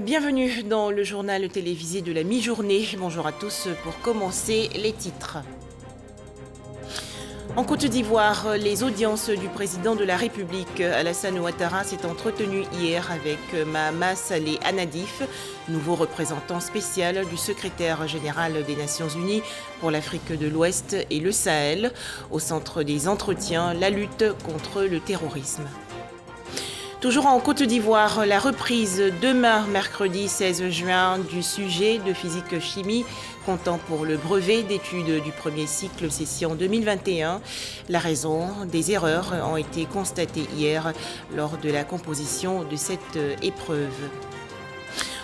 Bienvenue dans le journal télévisé de la mi-journée. Bonjour à tous. Pour commencer, les titres. En Côte d'Ivoire, les audiences du président de la République, Alassane Ouattara, s'est entretenu hier avec Mahama Saleh Anadif, nouveau représentant spécial du secrétaire général des Nations Unies pour l'Afrique de l'Ouest et le Sahel. Au centre des entretiens, la lutte contre le terrorisme. Toujours en Côte d'Ivoire, la reprise demain, mercredi 16 juin, du sujet de physique-chimie comptant pour le brevet d'études du premier cycle session 2021. La raison, des erreurs ont été constatées hier lors de la composition de cette épreuve.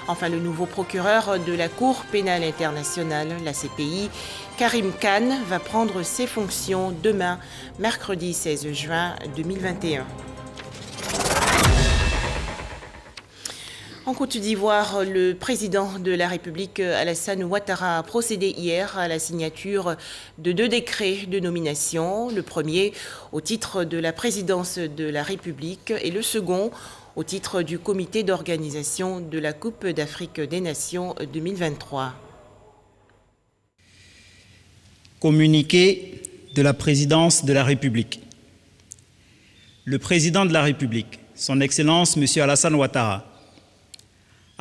Enfin, le nouveau procureur de la Cour pénale internationale, la CPI, Karim Khan, va prendre ses fonctions demain, mercredi 16 juin 2021. En Côte d'Ivoire, le président de la République, Alassane Ouattara, a procédé hier à la signature de 2 décrets de nomination. Le premier au titre de la présidence de la République et le second au titre du comité d'organisation de la Coupe d'Afrique des Nations 2023. Communiqué de la présidence de la République. Le président de la République, son Excellence M. Alassane Ouattara,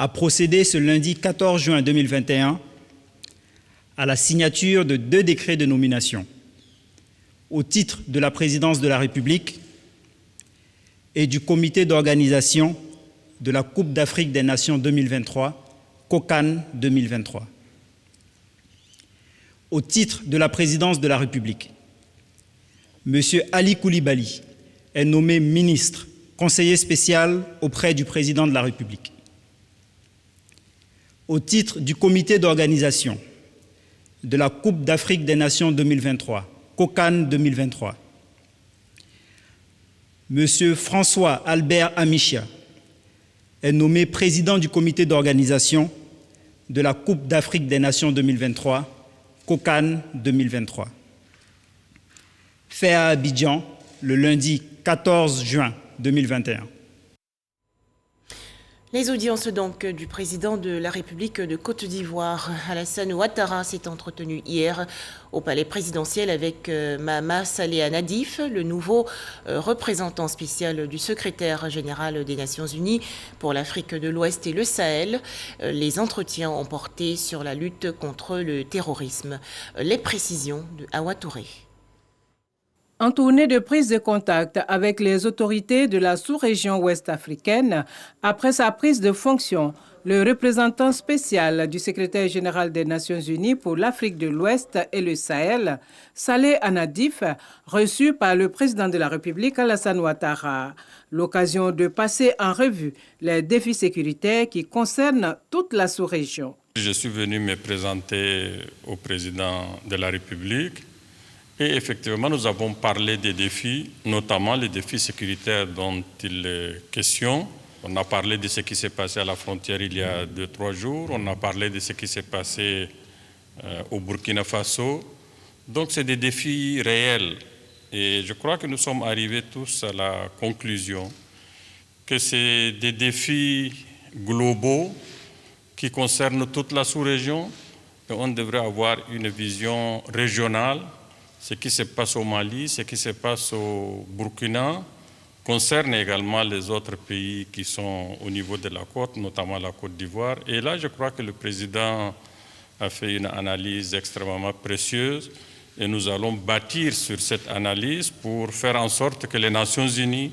a procédé ce lundi 14 juin 2021 à la signature de 2 décrets de nomination au titre de la présidence de la République et du comité d'organisation de la Coupe d'Afrique des Nations 2023, COCAN 2023. Au titre de la présidence de la République, M. Ali Koulibaly est nommé ministre, conseiller spécial auprès du président de la République. Au titre du comité d'organisation de la Coupe d'Afrique des Nations 2023, COCAN 2023, M. François Albert Amichia est nommé président du comité d'organisation de la Coupe d'Afrique des Nations 2023, COCAN 2023. Fait à Abidjan le lundi 14 juin 2021. Les audiences donc du président de la République de Côte d'Ivoire, Alassane Ouattara, s'est entretenu hier au palais présidentiel avec Mahama Saleh Anadif, le nouveau représentant spécial du secrétaire général des Nations Unies pour l'Afrique de l'Ouest et le Sahel. Les entretiens ont porté sur la lutte contre le terrorisme. Les précisions de Awa Touré. En tournée de prise de contact avec les autorités de la sous-région ouest africaine, après sa prise de fonction, le représentant spécial du secrétaire général des Nations Unies pour l'Afrique de l'Ouest et le Sahel, Saleh Anadif, reçu par le président de la République, Alassane Ouattara. L'occasion de passer en revue les défis sécuritaires qui concernent toute la sous-région. Je suis venu me présenter au président de la République. Et effectivement, nous avons parlé des défis, notamment les défis sécuritaires dont il est question. On a parlé de ce qui s'est passé à la frontière il y a 2-3 jours. On a parlé de ce qui s'est passé au Burkina Faso. Donc, c'est des défis réels. Et je crois que nous sommes arrivés tous à la conclusion que c'est des défis globaux qui concernent toute la sous-région. Et on devrait avoir une vision régionale. Ce qui se passe au Mali, ce qui se passe au Burkina, concerne également les autres pays qui sont au niveau de la côte, notamment la Côte d'Ivoire. Et là, je crois que le président a fait une analyse extrêmement précieuse et nous allons bâtir sur cette analyse pour faire en sorte que les Nations Unies,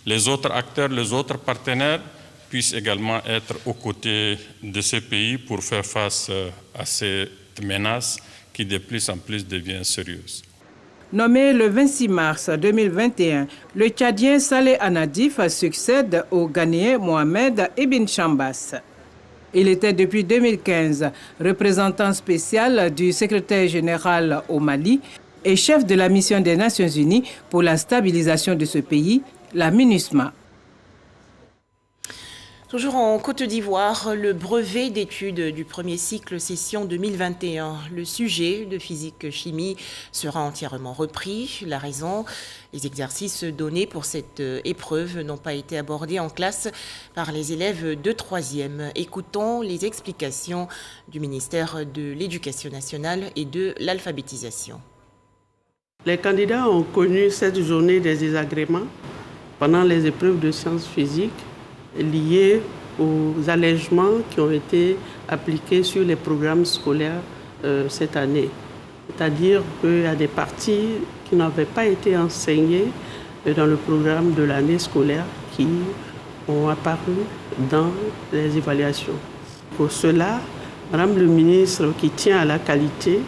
les autres acteurs, les autres partenaires puissent également être aux côtés de ces pays pour faire face à cette menace qui de plus en plus devient sérieuse. Nommé le 26 mars 2021, le Tchadien Saleh Anadif succède au Ghanéen Mohamed Ibn Chambas. Il était depuis 2015 représentant spécial du secrétaire général au Mali et chef de la mission des Nations Unies pour la stabilisation de ce pays, la MINUSMA. Toujours en Côte d'Ivoire, le brevet d'études du premier cycle session 2021. Le sujet de physique-chimie sera entièrement repris. La raison, les exercices donnés pour cette épreuve n'ont pas été abordés en classe par les élèves de 3e. Écoutons les explications du ministère de l'Éducation nationale et de l'alphabétisation. Les candidats ont connu cette journée des désagréments pendant les épreuves de sciences physiques liées aux allègements qui ont été appliqués sur les programmes scolaires cette année. C'est-à-dire qu'il y a des parties qui n'avaient pas été enseignées dans le programme de l'année scolaire qui ont apparu dans les évaluations. Pour cela, Madame le ministre qui tient à la qualité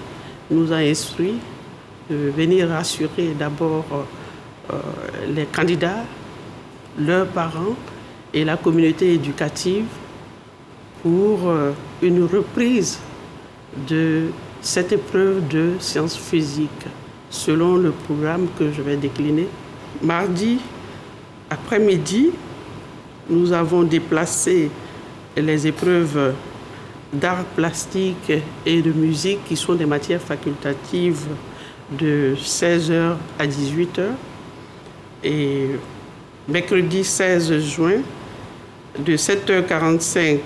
nous a instruit de venir rassurer d'abord les candidats, leurs parents et la communauté éducative pour une reprise de cette épreuve de sciences physiques selon le programme que je vais décliner. Mardi après-midi, nous avons déplacé les épreuves d'art plastique et de musique qui sont des matières facultatives de 16h à 18h. Et mercredi 16 juin, de 7h45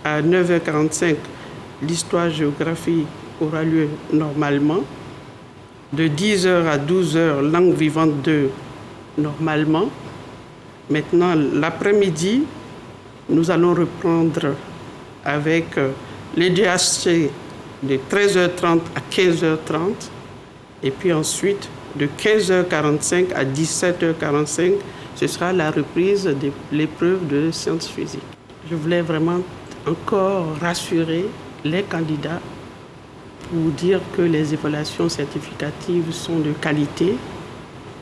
à 9h45, l'histoire-géographie aura lieu normalement. De 10h à 12h, langue vivante 2, normalement. Maintenant, l'après-midi, nous allons reprendre avec les DHC de 13h30 à 15h30. Et puis ensuite, de 15h45 à 17h45, ce sera la reprise de l'épreuve de sciences physiques. Je voulais vraiment encore rassurer les candidats pour dire que les évaluations certificatives sont de qualité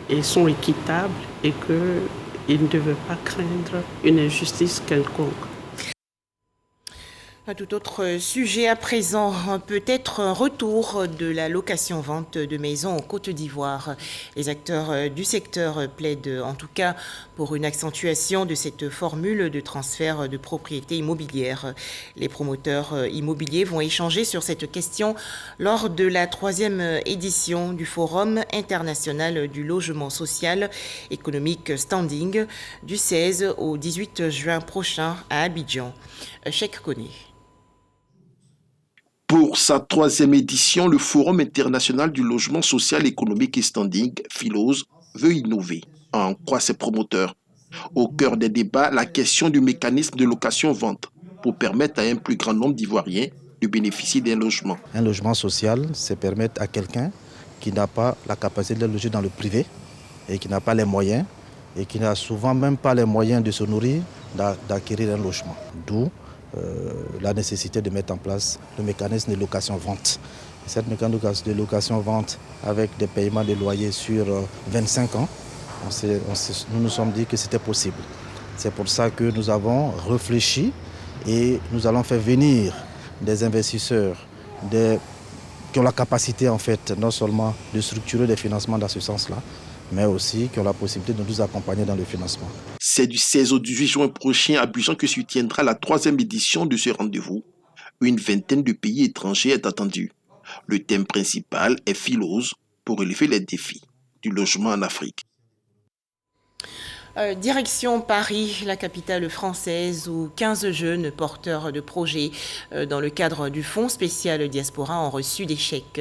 et sont équitables et qu'ils ne devaient pas craindre une injustice quelconque. Un tout autre sujet à présent, peut-être un retour de la location-vente de maisons en Côte d'Ivoire. Les acteurs du secteur plaident en tout cas pour une accentuation de cette formule de transfert de propriété immobilière. Les promoteurs immobiliers vont échanger sur cette question lors de la 3e édition du Forum international du logement social économique standing du 16 au 18 juin prochain à Abidjan. Cheikh Koné. Pour sa 3e édition, le Forum international du logement social économique et standing, FILOS, veut innover, en croit ses promoteurs. Au cœur des débats, la question du mécanisme de location-vente pour permettre à un plus grand nombre d'Ivoiriens de bénéficier d'un logement. Un logement social, c'est permettre à quelqu'un qui n'a pas la capacité de loger dans le privé et qui n'a pas les moyens et qui n'a souvent même pas les moyens de se nourrir, d'acquérir un logement. D'où la nécessité de mettre en place le mécanisme de location-vente. Cette mécanisme de location-vente avec des paiements de loyers sur 25 ans, nous nous sommes dit que c'était possible. C'est pour ça que nous avons réfléchi et nous allons faire venir des investisseurs qui ont la capacité en fait non seulement de structurer des financements dans ce sens-là, mais aussi qui ont la possibilité de nous accompagner dans le financement. C'est du 16 au 18 juin prochain à Abidjan que se tiendra la 3e édition de ce rendez-vous. Une vingtaine de pays étrangers est attendue. Le thème principal est FILOS pour relever les défis du logement en Afrique. Direction Paris, la capitale française, où 15 jeunes porteurs de projets dans le cadre du Fonds spécial Diaspora ont reçu des chèques.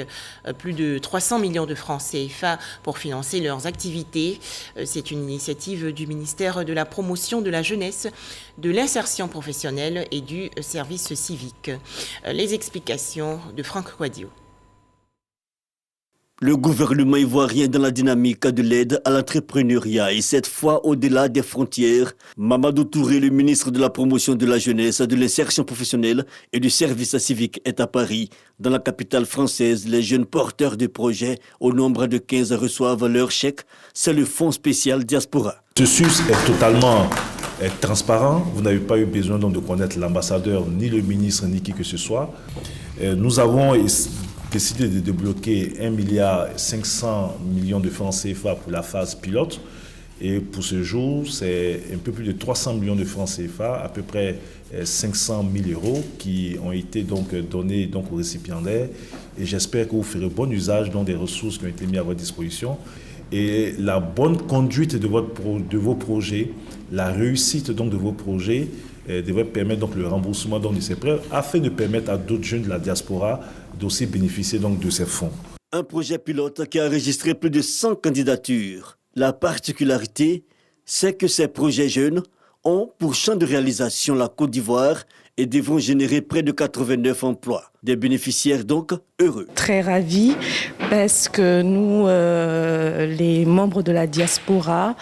Plus de 300 millions de francs CFA pour financer leurs activités. C'est une initiative du ministère de la Promotion de la Jeunesse, de l'Insertion professionnelle et du Service civique. Les explications de Franck Quadio. Le gouvernement ivoirien dans la dynamique de l'aide à l'entrepreneuriat et cette fois au-delà des frontières. Mamadou Touré, le ministre de la Promotion de la Jeunesse, de l'Insertion professionnelle et du Service civique est à Paris. Dans la capitale française, les jeunes porteurs de projets, au nombre de 15, reçoivent leur chèque. C'est le Fonds spécial Diaspora. Ce SUS est totalement transparent. Vous n'avez pas eu besoin donc de connaître l'ambassadeur, ni le ministre, ni qui que ce soit. Nous avons décidé de débloquer 1,5 milliard de francs CFA pour la phase pilote. Et pour ce jour, c'est un peu plus de 300 millions de francs CFA, à peu près 500 000 euros qui ont été donc donnés donc aux récipiendaires. Et j'espère que vous ferez bon usage donc, des ressources qui ont été mises à votre disposition. Et la bonne conduite de vos projets, la réussite donc, de vos projets devrait permettre donc, le remboursement donc, de ces prêts afin de permettre à d'autres jeunes de la diaspora d'aussi bénéficier donc, de ces fonds. Un projet pilote qui a enregistré plus de 100 candidatures. La particularité, c'est que ces projets jeunes ont pour champ de réalisation la Côte d'Ivoire et devront générer près de 89 emplois. Des bénéficiaires donc heureux. Très ravis parce que nous, les membres de la diaspora,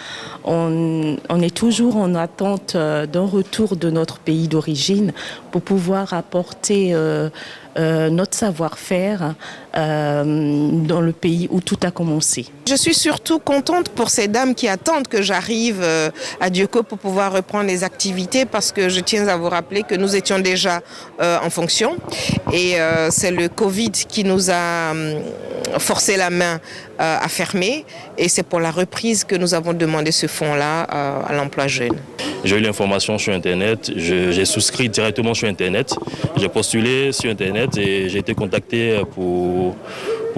on est toujours en attente d'un retour de notre pays d'origine pour pouvoir apporter notre savoir-faire dans le pays où tout a commencé. Je suis surtout contente pour ces dames qui attendent que j'arrive à Dioko pour pouvoir reprendre les activités parce que je tiens à vous rappeler que nous étions déjà en fonction et c'est le Covid qui nous a forcé la main à fermer et c'est pour la reprise que nous avons demandé ce fonds-là à l'emploi jeune. J'ai eu l'information sur Internet, j'ai souscrit directement sur Internet, j'ai postulé sur Internet et j'ai été contacté pour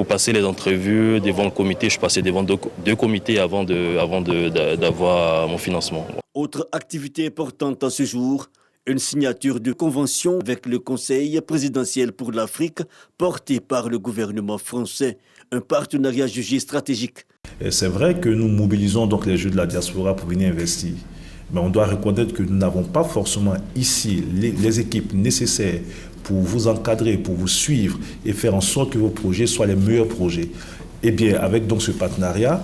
passer les entrevues devant le comité. Je suis passé devant deux comités avant d'avoir mon financement. Autre activité importante à ce jour, une signature de convention avec le Conseil présidentiel pour l'Afrique porté par le gouvernement français. Un partenariat jugé stratégique. C'est vrai que nous mobilisons donc les jeunes de la diaspora pour venir investir. Mais on doit reconnaître que nous n'avons pas forcément ici les équipes nécessaires pour vous encadrer, pour vous suivre et faire en sorte que vos projets soient les meilleurs projets. Eh bien, avec donc ce partenariat,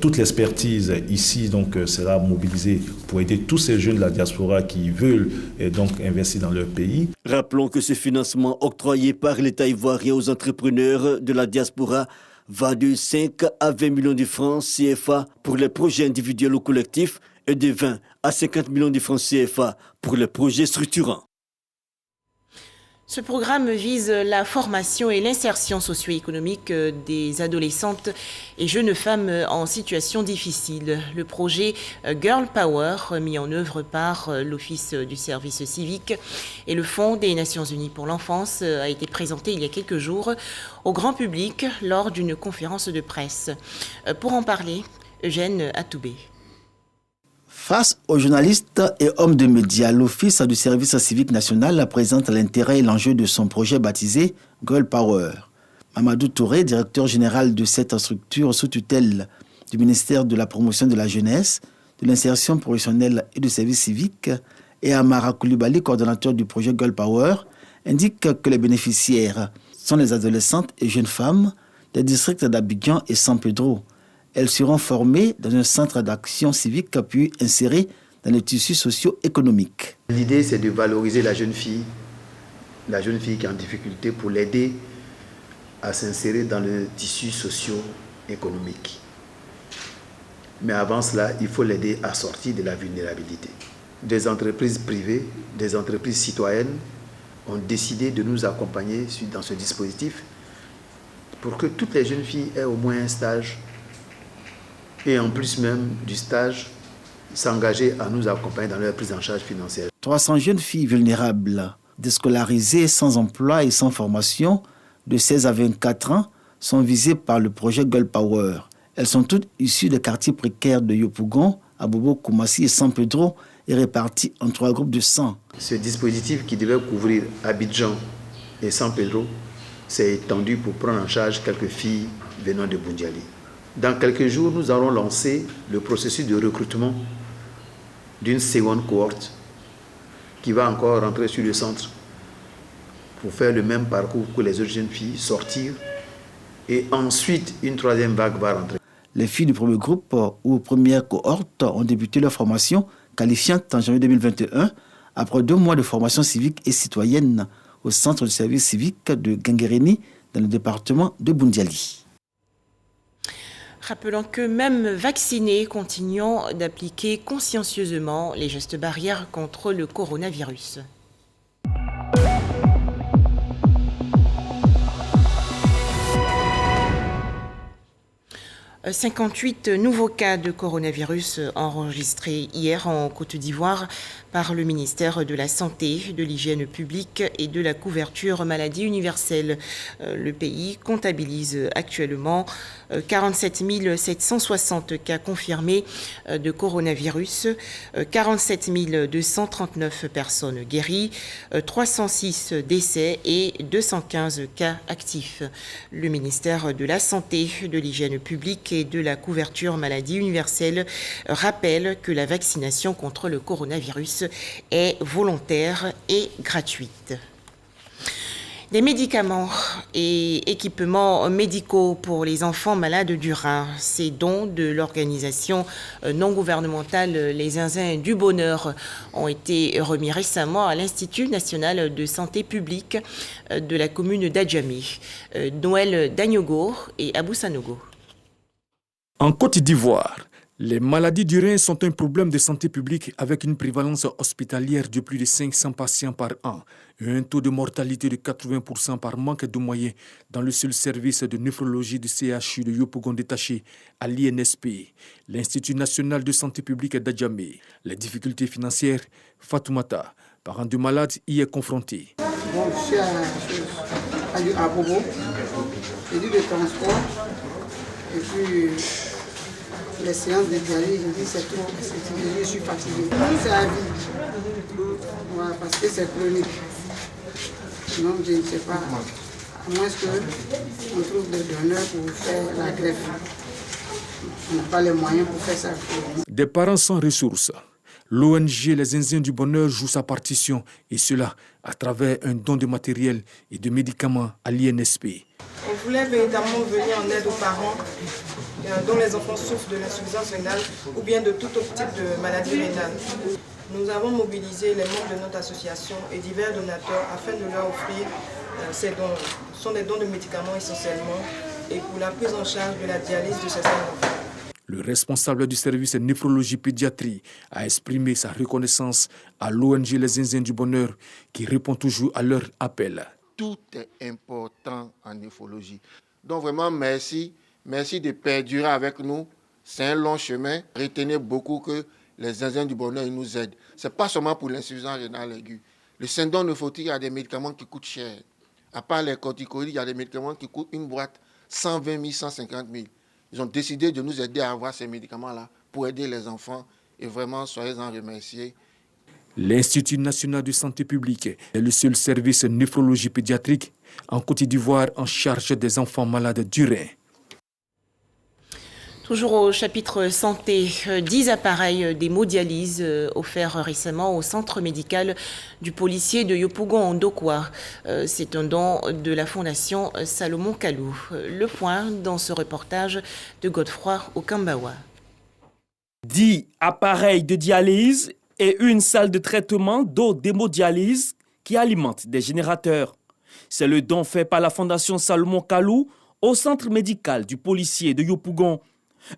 toute l'expertise ici donc, sera mobilisée pour aider tous ces jeunes de la diaspora qui veulent donc investir dans leur pays. Rappelons que ce financement octroyé par l'État ivoirien aux entrepreneurs de la diaspora va de 5 à 20 millions de francs CFA pour les projets individuels ou collectifs et de 20 à 50 millions de francs CFA pour les projets structurants. Ce programme vise la formation et l'insertion socio-économique des adolescentes et jeunes femmes en situation difficile. Le projet Girl Power, mis en œuvre par l'Office du service civique et le Fonds des Nations Unies pour l'enfance, a été présenté il y a quelques jours au grand public lors d'une conférence de presse. Pour en parler, Eugène Atoubé. Face aux journalistes et hommes de médias, l'Office du service civique national présente l'intérêt et l'enjeu de son projet baptisé Girl Power. Mamadou Touré, directeur général de cette structure sous tutelle du ministère de la Promotion de la Jeunesse, de l'Insertion professionnelle et du service civique, et Amara Koulibaly, coordonnateur du projet Girl Power, indiquent que les bénéficiaires sont les adolescentes et jeunes femmes des districts d'Abidjan et San Pedro. Elles seront formées dans un centre d'action civique puis insérées dans le tissu socio-économique. L'idée, c'est de valoriser la jeune fille qui est en difficulté pour l'aider à s'insérer dans le tissu socio-économique. Mais avant cela, il faut l'aider à sortir de la vulnérabilité. Des entreprises privées, des entreprises citoyennes ont décidé de nous accompagner dans ce dispositif pour que toutes les jeunes filles aient au moins un stage et en plus même du stage, s'engager à nous accompagner dans leur prise en charge financière. 300 jeunes filles vulnérables, déscolarisées, sans emploi et sans formation, de 16 à 24 ans, sont visées par le projet Girl Power. Elles sont toutes issues des quartiers précaires de Yopougon, Abobo, Koumassi et San Pedro et réparties en 3 groupes de 100. Ce dispositif qui devait couvrir Abidjan et San Pedro s'est étendu pour prendre en charge quelques filles venant de Boundiali. Dans quelques jours, nous allons lancer le processus de recrutement d'une seconde cohorte qui va encore rentrer sur le centre pour faire le même parcours que les autres jeunes filles, sortir, et ensuite une troisième vague va rentrer. Les filles du premier groupe ou première cohorte ont débuté leur formation qualifiante en janvier 2021 après 2 mois de formation civique et citoyenne au centre de service civique de Ganguéréni dans le département de Boundiali. Rappelons que même vaccinés, continuons d'appliquer consciencieusement les gestes barrières contre le coronavirus. 58 nouveaux cas de coronavirus enregistrés hier en Côte d'Ivoire par le ministère de la Santé, de l'Hygiène publique et de la couverture maladie universelle. Le pays comptabilise actuellement 47 760 cas confirmés de coronavirus, 47 239 personnes guéries, 306 décès et 215 cas actifs. Le ministère de la Santé, de l'Hygiène publique et de la couverture maladie universelle rappelle que la vaccination contre le coronavirus est volontaire et gratuite. Des médicaments et équipements médicaux pour les enfants malades du rein. Ces dons de l'organisation non gouvernementale Les Zinzins du Bonheur ont été remis récemment à l'Institut national de santé publique de la commune d'Adjamé. Noël Dagnogo et Abou Sanogo. En Côte d'Ivoire, les maladies du rein sont un problème de santé publique avec une prévalence hospitalière de plus de 500 patients par an et un taux de mortalité de 80% par manque de moyens dans le seul service de néphrologie du CHU de Yopougon détaché à l'INSP, l'Institut national de santé publique d'Adjamé. Les difficultés financières, Fatoumata, parent de malade, y est confronté. Bon, je suis à Bobo, j'ai dû de transport et puis les séances de dialyse, je dis c'est trop, je suis fatigué. C'est à vie, voilà, parce que c'est chronique. Donc je ne sais pas, à moins qu'on trouve des donneurs pour faire la greffe. On n'a pas les moyens pour faire ça. Des parents sans ressources. L'ONG Les Zinzins du Bonheur joue sa partition, et cela à travers un don de matériel et de médicaments à l'INSP. On voulait véritablement venir en aide aux parents dont les enfants souffrent de l'insuffisance rénale ou bien de tout autre type de maladie rénale. Nous avons mobilisé les membres de notre association et divers donateurs afin de leur offrir ces dons. Ce sont des dons de médicaments essentiellement et pour la prise en charge de la dialyse de ces enfants. Le responsable du service néphrologie pédiatrie a exprimé sa reconnaissance à l'ONG Les Zinzins du Bonheur qui répond toujours à leur appel. Tout est important en néphrologie. Donc vraiment merci. Merci de perdurer avec nous. C'est un long chemin. Retenez beaucoup que les Zinzins du Bonheur ils nous aident. Ce n'est pas seulement pour l'insuffisance rénale aiguë. Le syndrome néphrotique, il y a des médicaments qui coûtent cher. À part les corticoïdes, il y a des médicaments qui coûtent une boîte 120 000, 150 000. Ils ont décidé de nous aider à avoir ces médicaments-là pour aider les enfants. Et vraiment, soyez-en remerciés. L'Institut national de santé publique est le seul service néphrologie pédiatrique en Côte d'Ivoire en charge des enfants malades du rein. Toujours au chapitre santé, 10 appareils d'hémodialyse offerts récemment au centre médical du policier de Yopougon en Dokwa. C'est un don de la fondation Salomon Kalou. Le point dans ce reportage de Godefroy Okambawa. 10 appareils de dialyse et une salle de traitement d'eau d'hémodialyse qui alimente des générateurs. C'est le don fait par la fondation Salomon Kalou au centre médical du policier de Yopougon.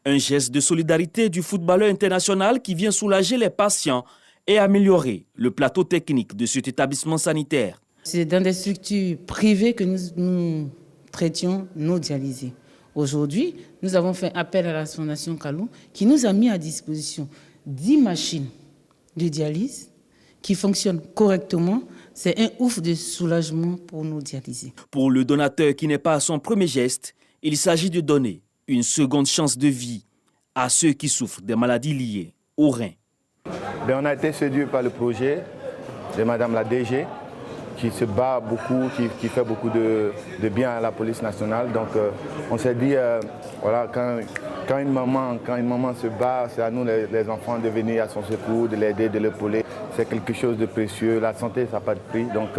Un geste de solidarité du footballeur international qui vient soulager les patients et améliorer le plateau technique de cet établissement sanitaire. C'est dans des structures privées que nous traitions nos dialysés. Aujourd'hui, nous avons fait appel à la Fondation Kalou qui nous a mis à disposition 10 machines de dialyse qui fonctionnent correctement. C'est un ouf de soulagement pour nos dialysés. Pour le donateur qui n'est pas à son premier geste, il s'agit de donner une seconde chance de vie à ceux qui souffrent des maladies liées aux reins. On a été séduit par le projet de Madame la DG qui se bat beaucoup, qui fait beaucoup de bien à la police nationale. Donc on s'est dit, voilà, quand une maman se bat, c'est à nous les enfants de venir à son secours, de l'aider, de l'épauler. C'est quelque chose de précieux. La santé, ça n'a pas de prix. Donc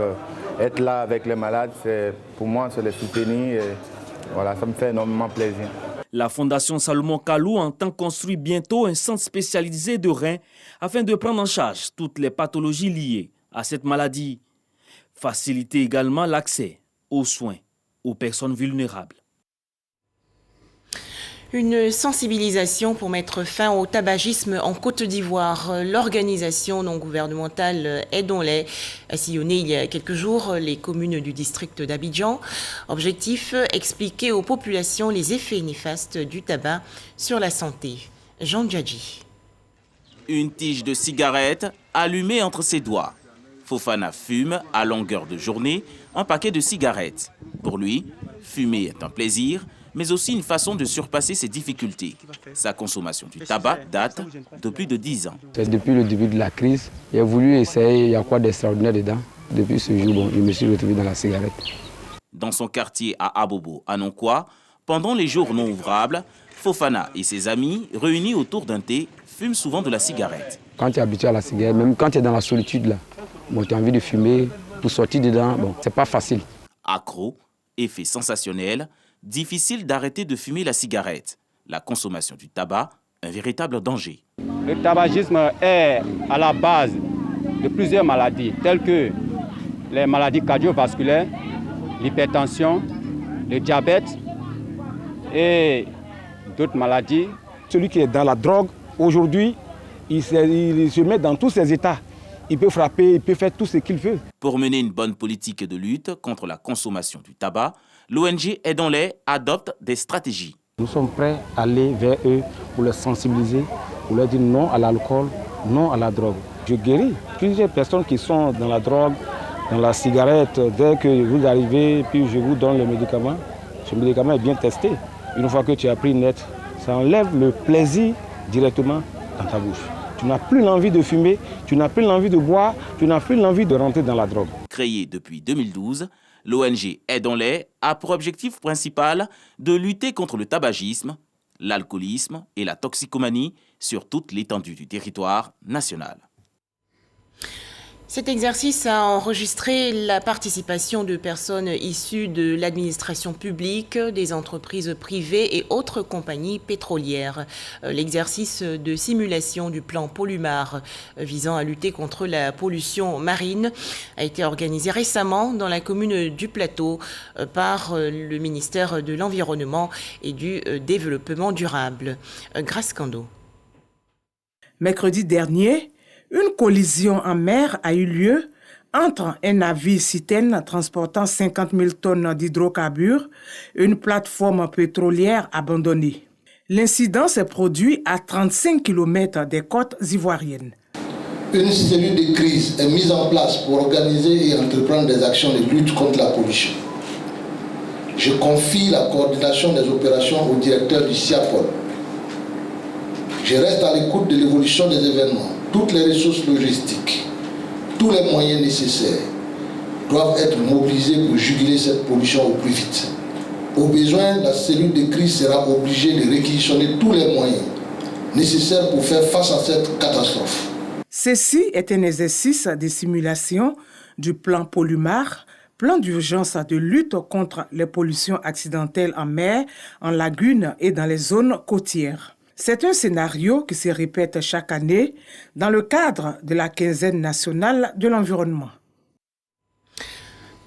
être là avec les malades, pour moi, c'est les soutenir. Et, voilà, ça me fait énormément plaisir. La Fondation Salomon Kalou entend construire bientôt un centre spécialisé de reins afin de prendre en charge toutes les pathologies liées à cette maladie. Faciliter également l'accès aux soins aux personnes vulnérables. Une sensibilisation pour mettre fin au tabagisme en Côte d'Ivoire. L'organisation non gouvernementale Aidons-les a sillonné il y a quelques jours les communes du district d'Abidjan. Objectif, expliquer aux populations les effets néfastes du tabac sur la santé. Jean Djadji. Une tige de cigarette allumée entre ses doigts. Fofana fume à longueur de journée un paquet de cigarettes. Pour lui, fumer est un plaisir, mais aussi une façon de surpasser ses difficultés. Sa consommation du tabac date de plus de 10 ans. C'est depuis le début de la crise, j'ai voulu essayer, il y a quoi d'extraordinaire dedans. Depuis ce jour, je me suis retrouvé dans la cigarette. Dans son quartier à Abobo, à Nonkwa, pendant les jours non ouvrables, Fofana et ses amis, réunis autour d'un thé, fument souvent de la cigarette. Quand tu es habitué à la cigarette, même quand tu es dans la solitude, là, bon, tu as envie de fumer, pour sortir dedans, bon, c'est pas facile. Accro, effet sensationnel, difficile d'arrêter de fumer la cigarette. La consommation du tabac, un véritable danger. Le tabagisme est à la base de plusieurs maladies, telles que les maladies cardiovasculaires, l'hypertension, le diabète et d'autres maladies. Celui qui est dans la drogue, aujourd'hui, il se met dans tous ses états. Il peut frapper, il peut faire tout ce qu'il veut. Pour mener une bonne politique de lutte contre la consommation du tabac, l'ONG Aidons-les adopte des stratégies. Nous sommes prêts à aller vers eux pour les sensibiliser, pour leur dire non à l'alcool, non à la drogue. Je guéris plusieurs personnes qui sont dans la drogue, dans la cigarette. Dès que vous arrivez, puis je vous donne le médicament. Ce médicament est bien testé. Une fois que tu as pris net, ça enlève le plaisir directement dans ta bouche. Tu n'as plus l'envie de fumer, tu n'as plus l'envie de boire, tu n'as plus l'envie de rentrer dans la drogue. Créée depuis 2012, l'ONG Aidons-les a pour objectif principal de lutter contre le tabagisme, l'alcoolisme et la toxicomanie sur toute l'étendue du territoire national. Cet exercice a enregistré la participation de personnes issues de l'administration publique, des entreprises privées et autres compagnies pétrolières. L'exercice de simulation du plan Polumar visant à lutter contre la pollution marine a été organisé récemment dans la commune du Plateau par le ministère de l'Environnement et du Développement durable. Grace Kando. Mercredi dernier, une collision en mer a eu lieu entre un navire-citerne transportant 50 000 tonnes d'hydrocarbures et une plateforme pétrolière abandonnée. L'incident s'est produit à 35 km des côtes ivoiriennes. Une cellule de crise est mise en place pour organiser et entreprendre des actions de lutte contre la pollution. Je confie la coordination des opérations au directeur du CIAPOL. Je reste à l'écoute de l'évolution des événements. Toutes les ressources logistiques, tous les moyens nécessaires doivent être mobilisés pour juguler cette pollution au plus vite. Au besoin, la cellule de crise sera obligée de réquisitionner tous les moyens nécessaires pour faire face à cette catastrophe. Ceci est un exercice de simulation du plan Polumar, plan d'urgence de lutte contre les pollutions accidentelles en mer, en lagune et dans les zones côtières. C'est un scénario qui se répète chaque année dans le cadre de la quinzaine nationale de l'environnement.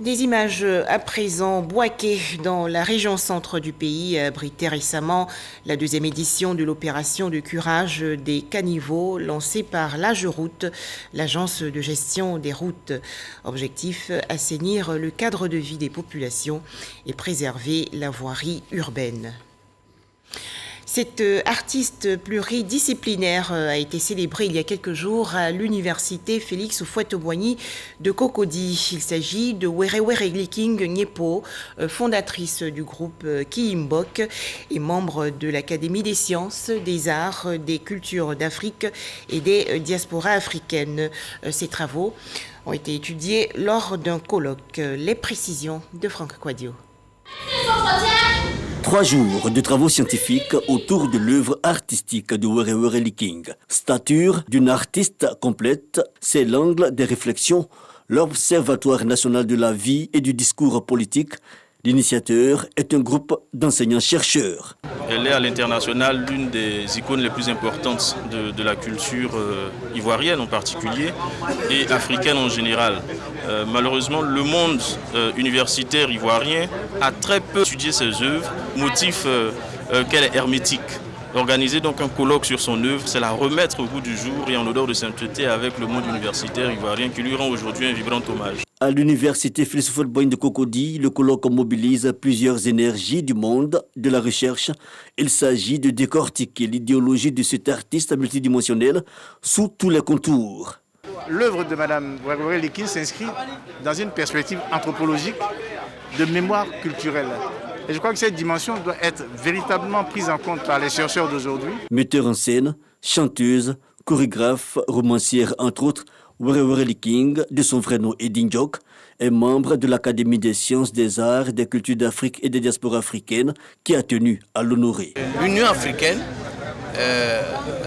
Des images à présent. Bouaké, dans la région centre du pays, a abrité récemment la deuxième édition de l'opération de curage des caniveaux lancée par l'AGEROUTE, l'agence de gestion des routes. Objectif, assainir le cadre de vie des populations et préserver la voirie urbaine. Cet artiste pluridisciplinaire a été célébré il y a quelques jours à l'université Félix Houphouët-Boigny de Cocody. Il s'agit de Werewere Liking Nyepo, fondatrice du groupe Kiimbok et membre de l'Académie des sciences, des arts, des cultures d'Afrique et des diasporas africaines. Ces travaux ont été étudiés lors d'un colloque. Les précisions de Franck Quadio. 3 jours de travaux scientifiques autour de l'œuvre artistique de Werewere Liking. Stature d'une artiste complète, c'est l'angle des réflexions, l'Observatoire national de la vie et du discours politique. L'initiateur est un groupe d'enseignants-chercheurs. Elle est à l'international l'une des icônes les plus importantes de la culture ivoirienne en particulier et africaine en général. Malheureusement, le monde universitaire ivoirien a très peu étudié ses œuvres, motif qu'elle est hermétique. Organiser donc un colloque sur son œuvre, c'est la remettre au goût du jour et en odeur de sainteté avec le monde universitaire ivoirien qui lui rend aujourd'hui un vibrant hommage. À l'université Félix Houphouët-Boigny de Cocody, le colloque mobilise plusieurs énergies du monde de la recherche. Il s'agit de décortiquer l'idéologie de cet artiste multidimensionnel sous tous les contours. L'œuvre de Mme Werowory Likine s'inscrit dans une perspective anthropologique de mémoire culturelle. Et je crois que cette dimension doit être véritablement prise en compte par les chercheurs d'aujourd'hui. Metteur en scène, chanteuse, chorégraphe, romancière entre autres, Werowory Likine, de son vrai nom Edine Diok, est membre de l'Académie des sciences, des arts et des cultures d'Afrique et des diasporas africaines qui a tenu à l'honorer. L'Union africaine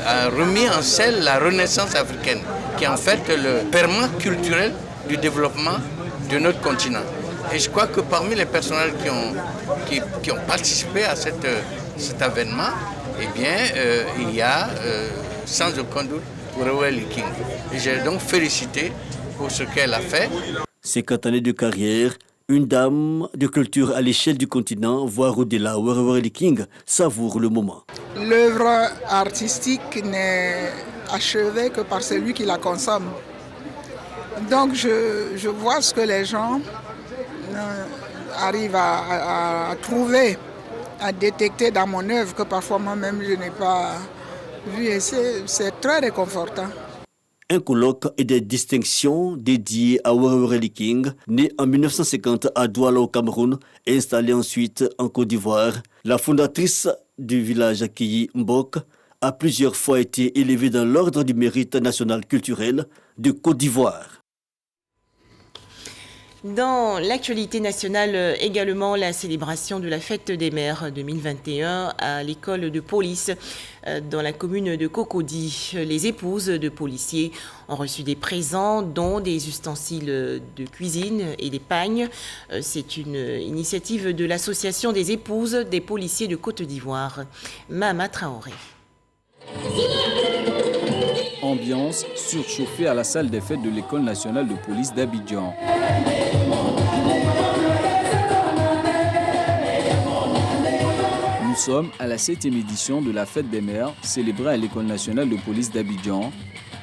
a remis en scène la Renaissance africaine, qui est en fait le permanent culturel du développement de notre continent. Et je crois que parmi les personnels qui ont participé à cet événement, eh bien, il y a sans aucun doute Werowory Likine. Et j'ai donc félicité pour ce qu'elle a fait. Ces 4 années de carrière, une dame de culture à l'échelle du continent, voire au-delà, Werowory Likine savoure le moment. L'œuvre artistique n'est achevée que par celui qui la consomme. Donc je vois ce que les gens arrivent à trouver, à détecter dans mon œuvre que parfois moi-même je n'ai pas vu et c'est très réconfortant. Un colloque et des distinctions dédiées à Werowory Likine, né en 1950 à Douala au Cameroun et installé ensuite en Côte d'Ivoire. La fondatrice du village Akiyi Mbok a plusieurs fois été élevée dans l'ordre du mérite national culturel de Côte d'Ivoire. Dans l'actualité nationale également, la célébration de la fête des mères 2021 à l'école de police dans la commune de Cocody. Les épouses de policiers ont reçu des présents, dont des ustensiles de cuisine et des pagnes. C'est une initiative de l'association des épouses des policiers de Côte d'Ivoire. Mahama Traoré. Ambiance surchauffée à la salle des fêtes de l'école nationale de police d'Abidjan. Nous sommes à la 7e édition de la fête des mères célébrée à l'école nationale de police d'Abidjan,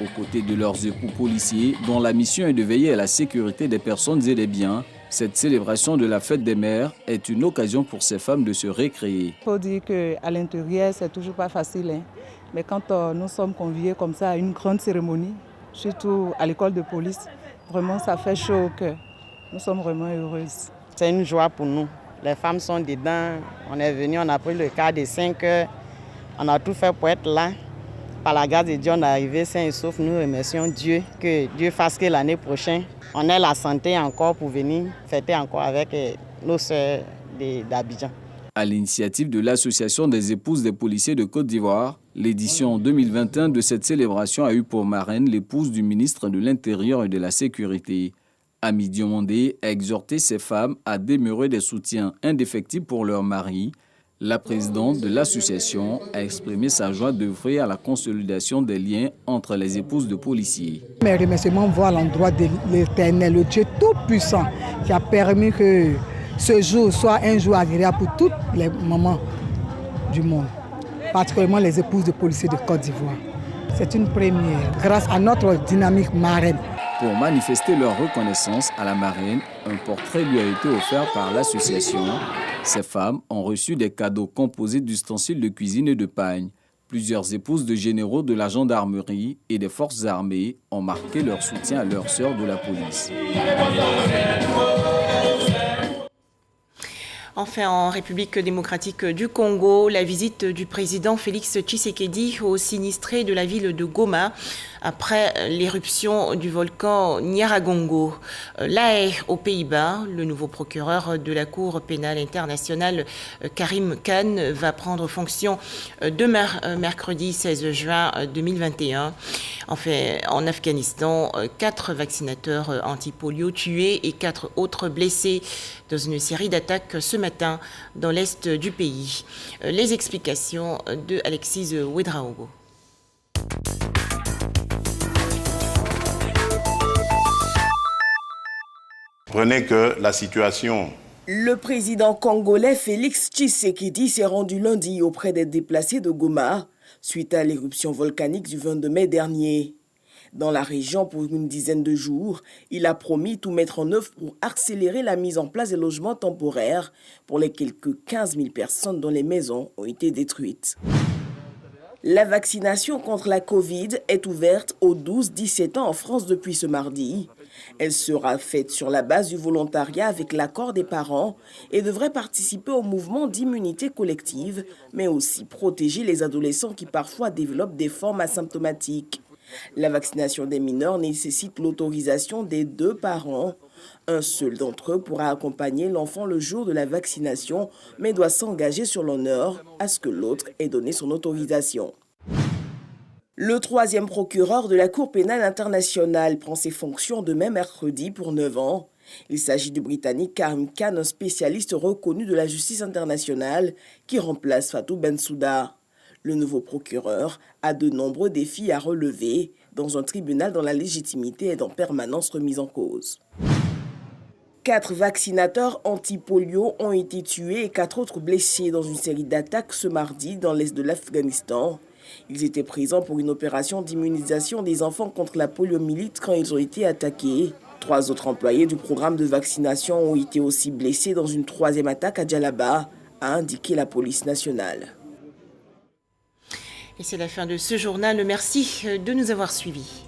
aux côtés de leurs époux policiers dont la mission est de veiller à la sécurité des personnes et des biens. Cette célébration de la fête des mères est une occasion pour ces femmes de se récréer. Il faut dire qu'à l'intérieur, c'est toujours pas facile. Hein. Mais quand nous sommes conviés comme ça à une grande cérémonie, surtout à l'école de police, vraiment ça fait chaud au cœur. Nous sommes vraiment heureuses. C'est une joie pour nous. Les femmes sont dedans. On est venus, on a pris le quart de 5 heures. On a tout fait pour être là. Par la grâce de Dieu, on est arrivé sain et sauf. Nous remercions Dieu. Que Dieu fasse que l'année prochaine, on ait la santé encore pour venir fêter encore avec nos sœurs d'Abidjan. À l'initiative de l'Association des épouses des policiers de Côte d'Ivoire, l'édition 2021 de cette célébration a eu pour marraine l'épouse du ministre de l'Intérieur et de la Sécurité. Ami Diomandé a exhorté ces femmes à demeurer des soutiens indéfectibles pour leur mari. La présidente de l'association a exprimé sa joie d'œuvrer à la consolidation des liens entre les épouses de policiers. Mes remerciements vont à l'endroit de l'Éternel, le Dieu Tout-Puissant, qui a permis que ce jour soit un jour agréable pour toutes les mamans du monde, particulièrement les épouses de policiers de Côte d'Ivoire. C'est une première, grâce à notre dynamique marraine. Pour manifester leur reconnaissance à la marraine, un portrait lui a été offert par l'association. Ces femmes ont reçu des cadeaux composés d'ustensiles de cuisine et de pagnes. Plusieurs épouses de généraux de la gendarmerie et des forces armées ont marqué leur soutien à leurs sœurs de la police. Enfin, en République démocratique du Congo, la visite du président Félix Tshisekedi aux sinistrés de la ville de Goma après l'éruption du volcan Nyiragongo. Là, aux Pays-Bas, le nouveau procureur de la Cour pénale internationale, Karim Khan, va prendre fonction demain, mercredi 16 juin 2021. Enfin, en Afghanistan, 4 vaccinateurs anti-polio tués et 4 autres blessés dans une série d'attaques ce matin dans l'est du pays. Les explications de Alexis Ouedraogo. Prenez que la situation Le président congolais Félix Tshisekedi s'est rendu lundi auprès des déplacés de Goma suite à l'éruption volcanique du 22 mai dernier. Dans la région pour une dizaine de jours, il a promis tout mettre en œuvre pour accélérer la mise en place des logements temporaires pour les quelques 15 000 personnes dont les maisons ont été détruites. La vaccination contre la Covid est ouverte aux 12-17 ans en France depuis ce mardi. Elle sera faite sur la base du volontariat avec l'accord des parents et devrait participer au mouvement d'immunité collective, mais aussi protéger les adolescents qui parfois développent des formes asymptomatiques. La vaccination des mineurs nécessite l'autorisation des 2 parents. Un seul d'entre eux pourra accompagner l'enfant le jour de la vaccination, mais doit s'engager sur l'honneur à ce que l'autre ait donné son autorisation. Le 3e procureur de la Cour pénale internationale prend ses fonctions demain mercredi pour 9 ans. Il s'agit du Britannique Karim Khan, un spécialiste reconnu de la justice internationale qui remplace Fatou Bensouda. Le nouveau procureur a de nombreux défis à relever dans un tribunal dont la légitimité est en permanence remise en cause. 4 vaccinateurs anti-polio ont été tués et 4 autres blessés dans une série d'attaques ce mardi dans l'est de l'Afghanistan. Ils étaient présents pour une opération d'immunisation des enfants contre la poliomyélite quand ils ont été attaqués. 3 autres employés du programme de vaccination ont été aussi blessés dans une 3e attaque à Djalaba, a indiqué la police nationale. Et c'est la fin de ce journal. Merci de nous avoir suivis.